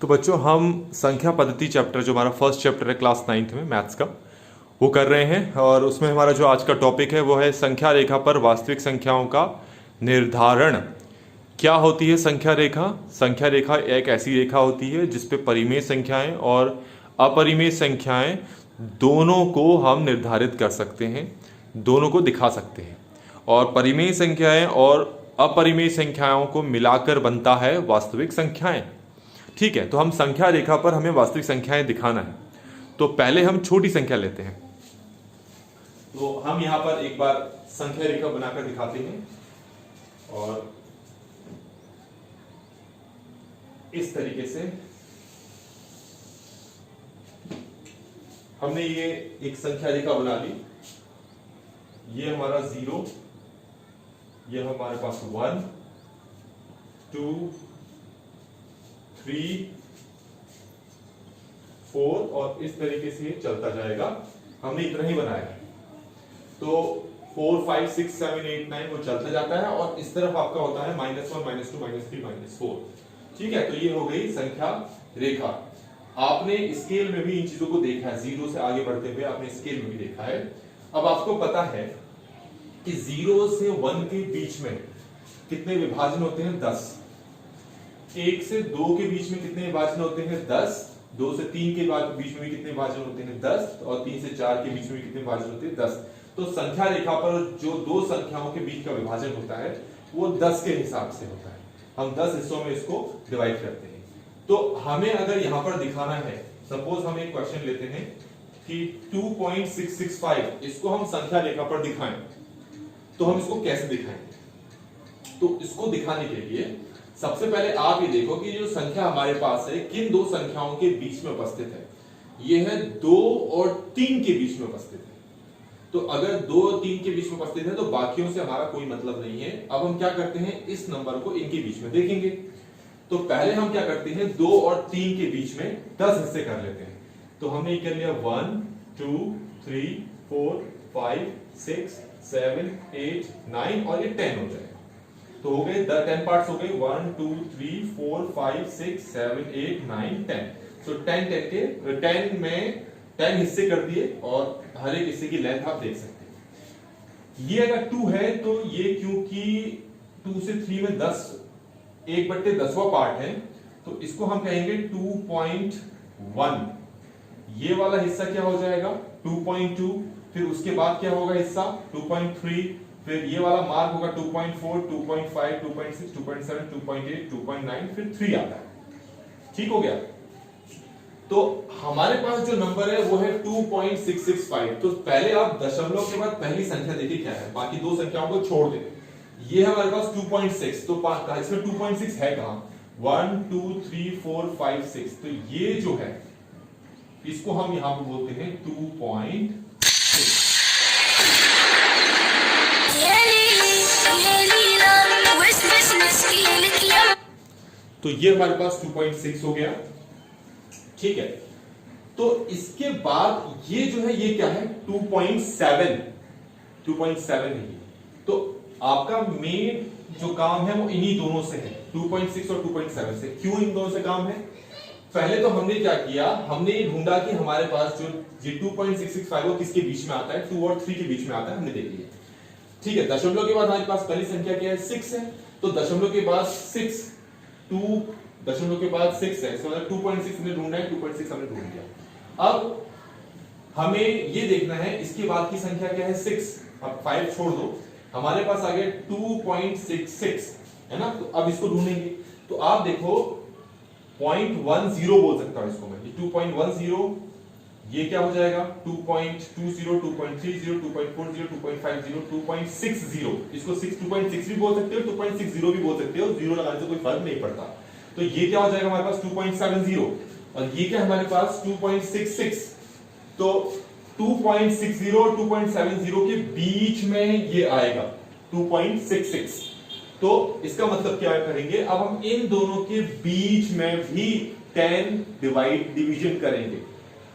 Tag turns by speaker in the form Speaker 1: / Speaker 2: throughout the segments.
Speaker 1: तो बच्चों हम संख्या पद्धति चैप्टर जो हमारा फर्स्ट चैप्टर है क्लास 9th में मैथ्स का वो कर रहे हैं और उसमें हमारा जो आज का टॉपिक है वो है संख्या रेखा पर वास्तविक संख्याओं का निर्धारण। क्या होती है संख्या रेखा? संख्या रेखा एक ऐसी रेखा होती है जिसपे परिमेय संख्याएं और अपरिमेय संख्याएं दोनों को हम निर्धारित कर सकते हैं, दोनों को दिखा सकते हैं। और परिमेय संख्याएं और अपरिमेय संख्याओं को मिलाकर बनता है वास्तविक संख्याएं। ठीक है, तो हम संख्या रेखा पर हमें वास्तविक संख्याएं दिखाना है। तो पहले हम छोटी संख्या लेते हैं। तो हम यहां पर एक बार संख्या रेखा बनाकर दिखाते हैं और इस तरीके से हमने ये एक संख्या रेखा बना ली। ये हमारा 0, ये हमारे पास 1, 2, 3, 4 और इस तरीके से ये चलता जाएगा। हमने इतना ही बनाया है। तो 4, 5, 6, 7, 8, 9 वो चलता जाता है और इस तरफ आपका होता है -1, -2, -3, -4। ठीक है, तो ये हो गई संख्या रेखा। आपने स्केल में भी इन चीजों को देखा है, 0 से आगे बढ़ते हुए आपने स्केल में भी देखा है। अब आपको पता है कि 0 से 1 के बीच में कितने विभाजन होते हैं? 10। 1 से 2 के बीच में कितने विभाजन होते हैं? 10। 2 से 3 के बीच में भी कितने विभाजन होते हैं? 10। और 3 से 4 के बीच में भी कितने विभाजन होते हैं? 10। तो संख्या रेखा पर जो दो संख्याओं के बीच का विभाजन होता है वो 10 के हिसाब से होता है। हम 10 हिस्सों में इसको डिवाइड करते हैं। तो हमें अगर यहां पर दिखाना है, सपोज हम एक क्वेश्चन लेते हैं कि 2.665 इसको हम संख्या रेखा पर दिखाएं, तो हम इसको कैसे दिखाएंगे? तो इसको दिखाने के लिए सबसे पहले आप ये देखो कि जो संख्या हमारे पास है किन दो संख्याओं के बीच में उपस्थित है। यह है 2 और 3 के बीच में उपस्थित है। तो अगर 2 और 3 के बीच में उपस्थित है तो बाकियों से हमारा कोई मतलब नहीं है। अब हम क्या करते हैं, इस नंबर को इनके बीच में देखेंगे। तो पहले हम क्या करते हैं, 2 और 3 के बीच में 10 हिस्से कर लेते हैं। तो हमने कर लिया 1, 2, 3, 4, 5, 6, 7, 8, 9 और ये 10 हो जाएगा। तो हो गए 10 पार्ट्स हो गए, 1, 2, 3, 4, 5, 6, 7, 8, 9, 10। तो 10 में 10 हिस्से कर दिए और हर एक हिस्से की लेंथ आप देख सकते हैं। ये अगर 2 है तो ये क्योंकि 2 से 3 में 10 1/10वां पार्ट है तो इसको हम कहेंगे 2.1। ये वाला हिस्सा क्या हो जाएगा? 2.2। फिर उसके बाद क्या होगा हिस्सा? 2.3। फिर ये वाला मार्क होगा 2.4, 2.5, 2.6, 2.7, 2.8, 2.9, फिर 3 आता है। ठीक हो गया? तो हमारे पास जो नंबर है वो है 2.665। तो पहले आप दशमलव के बाद पहली संख्या देखिए क्या है, बाकी दो संख्याओं को छोड़ दें। ये है हमारे पास 2.6, तो इसमें 2.6 है कहां? 1, 2, 3, 4, 5, 6। तो ये जो है इसको हम यहां पर बोलते हैं 2.6। तो ये हमारे पास 2.6 हो गया। ठीक है, तो इसके बाद ये जो है ये क्या है? 2.7। 2.7 है ये। तो आपका मेन जो काम है वो इन्हीं दोनों से है, 2.6 और 2.7 से। क्यों इन दोनों से काम है? पहले तो हमने क्या किया, हमने ये ढूंढा कि हमारे पास जो ये 2.665 वो किसके बीच में आता है? 2 और 3 के बीच में आता है, हमने देख लिया। ठीक है, दशमलव के बाद हमारे पास पहली संख्या क्या है? 6 है। तो दशमलव के बाद 6, 2 दशमलव के बाद 6 है, इसका मतलब 2.6 हमने ढूंढना है, 2.6 हमने ढूंढ लिया। अब हमें ये देखना है इसके बाद की संख्या क्या है? 6। अब 5 छोड़ दो, हमारे पास आ गया 2.66 है ना। तो अब इसको ढूंढेंगे। तो आप देखो 0.10 बोल सकता हूं इसको मैं, 2.10 ये क्या हो जाएगा? 2.20, 2.30, 2.40, 2.50, 2.60। इसको 2.6 भी बोल सकते हो, 2.60 भी बोल सकते हो, 0 लगाने से कोई फर्क नहीं पड़ता। तो ये क्या हो जाएगा हमारे पास? 2.70। और ये क्या हमारे पास? 2.66। तो 2.60 और 2.70 के बीच में ये आएगा 2.66। तो इसका मतलब क्या करेंगे, अब हम इन दोनों के बीच में भी 10 डिवीजन करेंगे।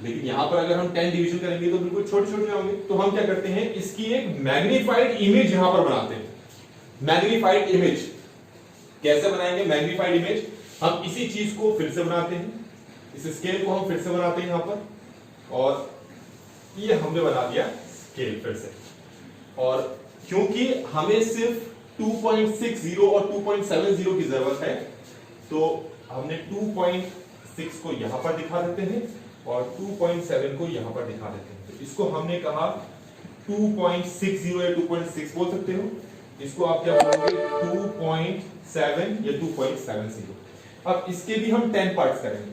Speaker 1: लेकिन यहां पर अगर हम 10 डिवीजन करेंगे तो बिल्कुल छोटे छोटे होंगे। तो हम क्या करते हैं, इसकी एक मैग्नीफाइड इमेज यहां पर बनाते हैं। मैग्नीफाइड इमेज कैसे बनाएंगे? मैग्नीफाइड इमेज हम इसी चीज को फिर से बनाते हैं, इस स्केल को हम फिर से बनाते हैं यहां पर, और ये हमने बना दिया स्केल फिर से। और क्योंकि हमें सिर्फ 2.60 और 2.70 की जरूरत है, तो हमने 2.6 को यहां पर दिखा देते हैं और 2.7 को यहां पर दिखा देते हैं। तो इसको हमने कहा 2.60 या 2.6 बोल सकते हो, इसको आप क्या बोलोगे 2.7 या 2.70। अब इसके भी हम 10 पार्ट्स करेंगे,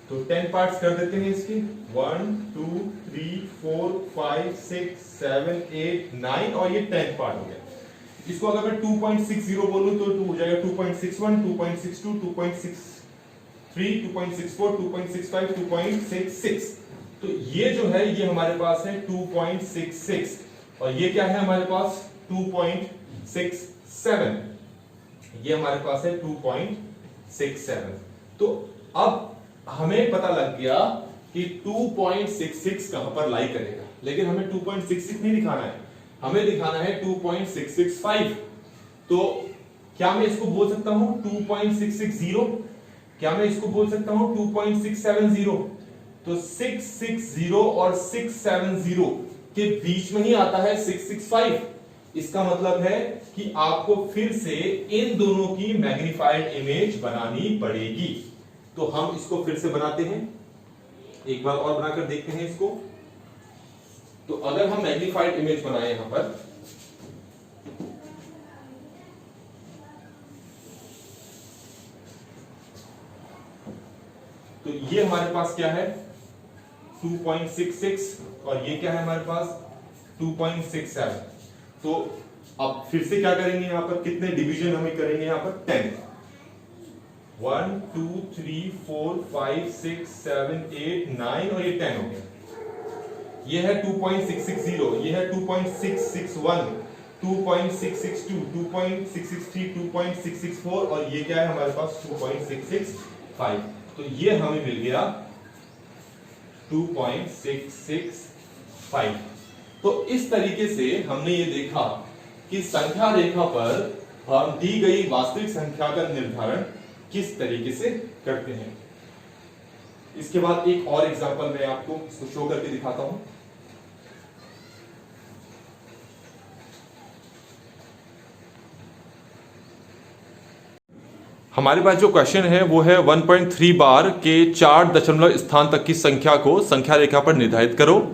Speaker 1: तो 10 पार्ट्स कर देते हैं इसके, 1 2 3 4 5 6 7 8 9 और ये 10 पार्ट हो गया। इसको अगर मैं 2.60 बोलूं तो हो जाएगा 2.61 2.62 2.63 2.64 2.65 2.66। तो ये जो है ये हमारे पास है 2.66 और ये क्या है हमारे पास 2.67, ये हमारे पास है 2.67। तो अब हमें पता लग गया कि 2.66 कहां पर लाई करेगा, लेकिन हमें 2.66 नहीं दिखाना है, हमें दिखाना है 2.665। तो क्या मैं इसको बोल सकता हूं 2.660, क्या मैं इसको बोल सकता हूं 2.670? तो 660 और 670 के बीच में ही आता है 665। इसका मतलब है कि आपको फिर से इन दोनों की मैग्नीफाइड इमेज बनानी पड़ेगी। तो हम इसको फिर से बनाते हैं, एक बार और बनाकर देखते हैं इसको। तो अगर हम मैग्नीफाइड इमेज बनाए यहां पर, तो ये हमारे पास क्या है 2.66 और ये क्या है हमारे पास 2.67। तो अब फिर से क्या करेंगे यहां पर, कितने डिवीजन हमें करेंगे यहां पर 10, 1 2 3 4 5 6 7 8 9 और ये 10 हो गया। ये है 2.660, ये है 2.661 2.662 2.663 2.664 और ये क्या है हमारे पास 2.665। तो ये हमें मिल गया 2.665। तो इस तरीके से हमने ये देखा कि संख्या रेखा पर हम दी गई वास्तविक संख्या का निर्धारण किस तरीके से करते हैं। इसके बाद एक और एग्जांपल मैं आपको इसको शो करके दिखाता हूं। हमारे पास जो क्वेश्चन है वो है 1.3 बार के 4 दशमलव स्थान तक की संख्या को संख्या रेखा पर निर्धारित करो,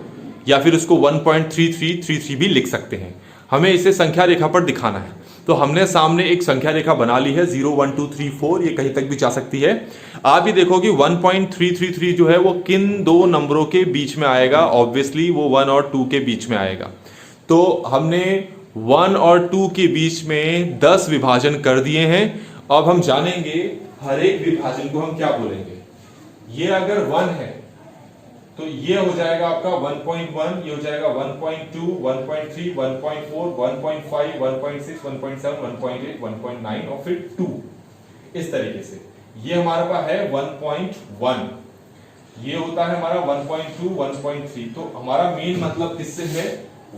Speaker 1: या फिर उसको 1.3333 भी लिख सकते हैं। हमें इसे संख्या रेखा पर दिखाना है। तो हमने सामने एक संख्या रेखा बना ली है 0 1 2 3 4, ये कहीं तक भी जा सकती है। आप ये देखो कि 1.333 जो है वो किन दो नंबरों के बीच में आएगा, ऑब्वियसली वो 1 और 2 के बीच में आएगा। तो हमने 1 और 2 के बीच में 10 विभाजन कर दिए हैं। अब हम जानेंगे हर एक विभाजन को हम क्या बोलेंगे। ये अगर 1 है तो ये हो जाएगा आपका 1.1, ये हो जाएगा 1.2 1.3 1.4 1.5 1.6 1.7 1.8 1.9 और फिर 2, इस तरीके से। ये हमारे पास है 1.1, ये होता है हमारा 1.2 1.3। तो हमारा मेन मतलब किससे है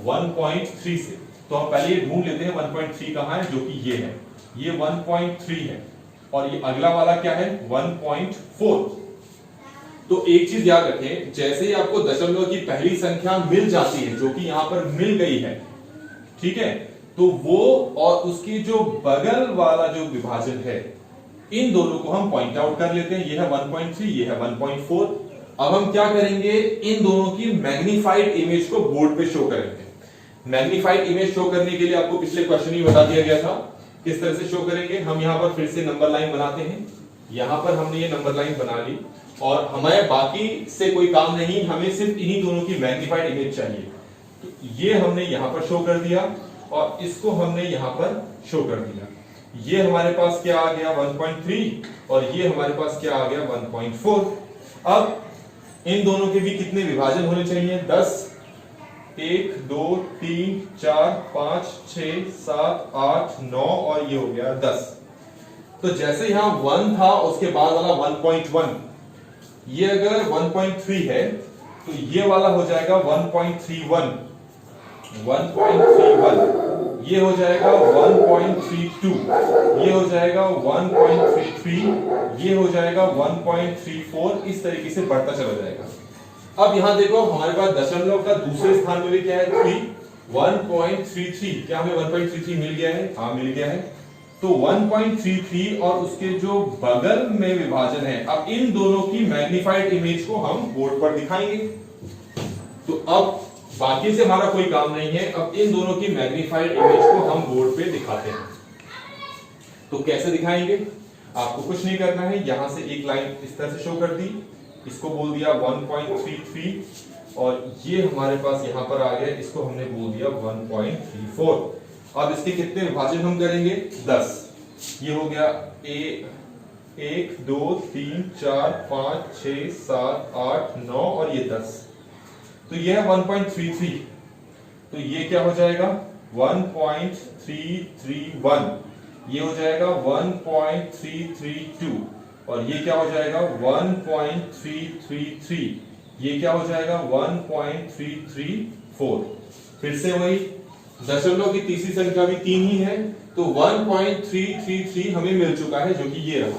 Speaker 1: 1.3 से। तो हम पहले ये ढूंढ लेते हैं 1.3 कहां है, जो कि ये है, ये 1.3 है और ये अगला वाला क्या है 1.4। तो एक चीज याद रखें, जैसे ही आपको दशमलव की पहली संख्या मिल जाती है जो कि यहां पर मिल गई है, ठीक है, तो वो और उसकी जो बगल वाला जो विभाजन है इन दोनों को हम पॉइंट आउट कर लेते हैं। ये है 1.3, ये है 1.4। अब हम क्या करेंगे, इन दोनों की मैग्नीफाइड इमेज को बोर्ड पे शो करेंगे। मैग्नीफाइड इमेज शो करने के लिए आपको पिछले क्वेश्चन ही बता दिया गया था किस तरह से शो करेंगे। हम यहां पर फिर से नंबर लाइन बनाते हैं, यहां पर हमने ये नंबर लाइन बना ली और हमें बाकी से कोई काम नहीं, हमें सिर्फ इन्हीं दोनों की मैग्नीफाइड इमेज चाहिए। तो ये हमने यहां पर शो कर दिया और इसको हमने यहां पर शो कर दिया। ये हमारे पास क्या आ गया 1.3 और ये हमारे पास क्या आ गया 1.4। अब इन दोनों के भी कितने विभाजन होने चाहिए 10, 1 2 3 4 5 6 7 8 9 और ये हो गया 10। तो जैसे यहां 1 था उसके बाद वाला 1.1, ये अगर 1.3 है तो ये वाला हो जाएगा 1.31 1.31, ये हो जाएगा 1.32, ये हो जाएगा 1.33, ये हो जाएगा 1.34, इस तरीके से बढ़ता चला जाएगा। अब यहां देखो हमारे पास दशमलव का दूसरे स्थान में भी क्या है 3, 1.33, क्या हमें 1.33 मिल गया है? हाँ मिल गया है। तो 1.33 और उसके जो बगल में विभाजन है, अब इन दोनों की मैग्नीफाइड इमेज को हम बोर्ड पर दिखाएंगे। तो अब बाकी से हमारा कोई काम नहीं है, अब इन दोनों की मैग्नीफाइड इमेज को हम बोर्ड पे दिखाते हैं। तो कैसे दिखाएंगे? आपको कुछ नहीं करना है, यहां से एक लाइन इस तरह से शो कर दी, इसको बोल दिया 1.33 और ये हमारे पास यहां पर आ गया, इसको हमने बोल दिया 1.34। अब इसके कितने विभाजन हम करेंगे? 10। ये हो गया 1 2 3 4 5 6 7 8 9 और ये 10। तो ये है 1.33, तो ये क्या हो जाएगा 1.331, ये हो जाएगा 1.332 और ये क्या हो जाएगा 1.333, ये क्या हो जाएगा 1.334। फिर से वही, दशमलव की तीसरी संख्या भी 3 ही है, तो 1.333 हमें मिल चुका है, जो कि ये रहा।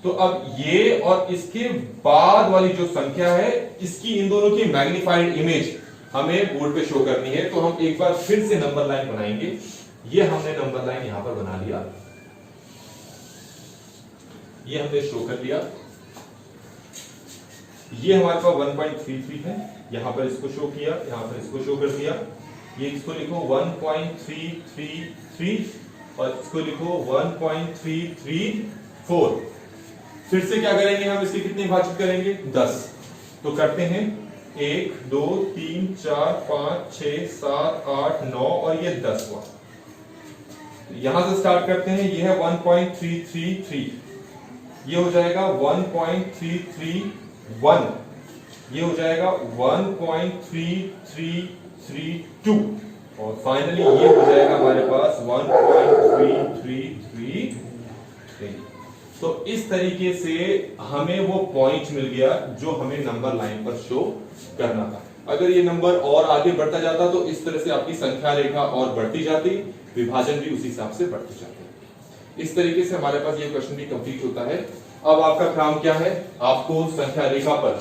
Speaker 1: तो अब ये और इसके बाद वाली जो संख्या है, इसकी इन दोनों की मैग्नीफाइड इमेज हमें बोर्ड पे शो करनी है। तो हम एक बार फिर से नंबर लाइन बनाएंगे। ये हमने नंबर लाइन यहां पर बना लिया, ये हमने शो कर लिया। ये हमारे पास 1.33 है, यहां पर इसको शो किया, यहां पर इसको शो कर दिया। ये इसको लिखो 1.333 और इसको लिखो 1.334। फिर से क्या करेंगे हम, इसके कितने विभाजित करेंगे? 10। तो करते हैं 1 2 3 4 5 6 7 8 9 और ये 10 हुआ। यहां से स्टार्ट करते हैं, ये है 1.333, ये हो जाएगा 1.331, ये हो जाएगा 1.3332 और फाइनली ये हो जाएगा हमारे पास 1.3333। तो इस तरीके से हमें वो पॉइंट मिल गया जो हमें नंबर लाइन पर शो करना था। अगर ये नंबर और आगे बढ़ता जाता तो इस तरह से आपकी संख्या रेखा और बढ़ती जाती, विभाजन भी उसी हिसाब से बढ़ते जाते। इस तरीके से हमारे पास ये क्वेश्चन भी कंप्लीट होता है। अब आपका काम क्या है, आपको संख्या रेखा पर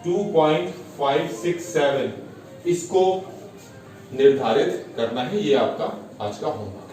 Speaker 1: 2.567 इसको निर्धारित करना है। ये आपका आज का होमवर्क।